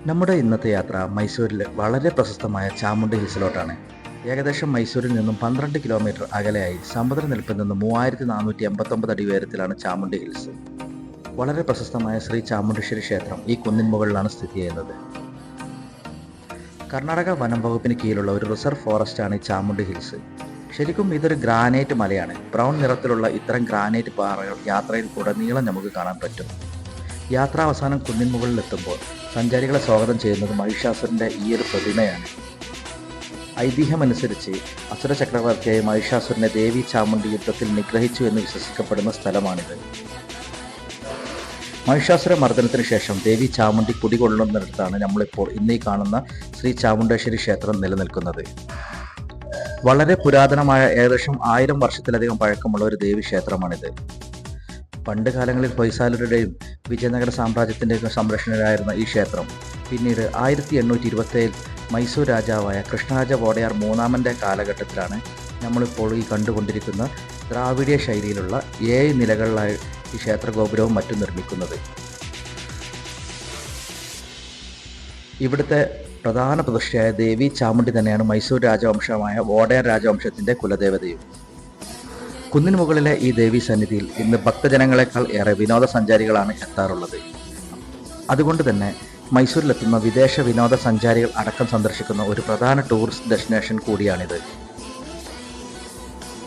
നമ്മുടെ ഇന്നത്തെ യാത്ര മൈസൂരിലെ വളരെ പ്രശസ്തമായ ചാമുണ്ഡി ഹിൽസിലോട്ടാണ്. ഏകദേശം മൈസൂരിൽ നിന്നും 12 കിലോമീറ്റർ അകലെയായി സമുദ്രനിരപ്പിൽ നിന്ന് 3489 അടി ഉയരത്തിലാണ് ചാമുണ്ഡി ഹിൽസ്. വളരെ പ്രശസ്തമായ ശ്രീ ചാമുണ്ഡേശ്വരി ക്ഷേത്രം ഈ കുന്നിൻ മുകളിലാണ് സ്ഥിതി ചെയ്യുന്നത്. കർണാടക വനം വകുപ്പിന് കീഴിലുള്ള ഒരു റിസർവ് ഫോറസ്റ്റാണ് ഈ ചാമുണ്ഡി ഹിൽസ്. ശരിക്കും ഇതൊരു ഗ്രാനൈറ്റ് മലയാണ്. ബ്രൗൺ നിറത്തിലുള്ള ഇത്തരം ഗ്രാനൈറ്റ് പാറകൾ യാത്രയിൽ ഉടനീളം നമുക്ക് കാണാൻ പറ്റും. യാത്രാവസാനം കുന്നിൻ മുകളിലെത്തുമ്പോൾ സഞ്ചാരികളെ സ്വാഗതം ചെയ്യുന്നത് മഹിഷാസുരൻ്റെ ഈ ഒരു പ്രതിമയാണ്. ഐതിഹ്യമനുസരിച്ച് അസുര ചക്രവർത്തിയായ മഹിഷാസുരനെ ദേവി ചാമുണ്ഡി യുദ്ധത്തിൽ നിഗ്രഹിച്ചു എന്ന് വിശ്വസിക്കപ്പെടുന്ന സ്ഥലമാണിത്. മഹിഷാസുര മർദ്ദനത്തിന് ശേഷം ദേവി ചാമുണ്ഡി കുടികൊള്ളുന്നിടത്താണ് നമ്മളിപ്പോൾ ഇന്നീ കാണുന്ന ശ്രീ ചാമുണ്ഡേശ്വരി ക്ഷേത്രം നിലനിൽക്കുന്നത്. വളരെ പുരാതനമായ ഏകദേശം 1000 വർഷത്തിലധികം പഴക്കമുള്ള ഒരു ദേവി ക്ഷേത്രമാണിത്. പണ്ട് കാലങ്ങളിൽ ഹൊയ്സാലരുടെയും വിജയനഗര സാമ്രാജ്യത്തിൻ്റെയും സംരക്ഷണരായിരുന്ന ഈ ക്ഷേത്രം പിന്നീട് 1827 മൈസൂർ രാജാവായ കൃഷ്ണരാജ വോഡയാർ മൂന്നാമൻ്റെ കാലഘട്ടത്തിലാണ് നമ്മളിപ്പോൾ ഈ കണ്ടുകൊണ്ടിരിക്കുന്ന ദ്രാവിഡീയ ശൈലിയിലുള്ള 7 നിലകളിലായി ഈ ക്ഷേത്ര ഗോപുരവും മറ്റും നിർമ്മിക്കുന്നത്. ഇവിടുത്തെ പ്രധാന പ്രതിഷ്ഠയായ ദേവി ചാമുണ്ഡി തന്നെയാണ് മൈസൂർ രാജവംശമായ വോഡയാർ രാജവംശത്തിൻ്റെ കുലദേവതയും. കുന്നിന് മുകളിലെ ഈ ദേവീ സന്നിധിയിൽ ഇന്ന് ഭക്തജനങ്ങളെക്കാൾ ഏറെ വിനോദസഞ്ചാരികളാണ് എത്താറുള്ളത്. അതുകൊണ്ട് തന്നെ മൈസൂരിലെത്തുന്ന വിദേശ വിനോദസഞ്ചാരികൾ അടക്കം സന്ദർശിക്കുന്ന ഒരു പ്രധാന ടൂറിസ്റ്റ് ഡെസ്റ്റിനേഷൻ കൂടിയാണിത്.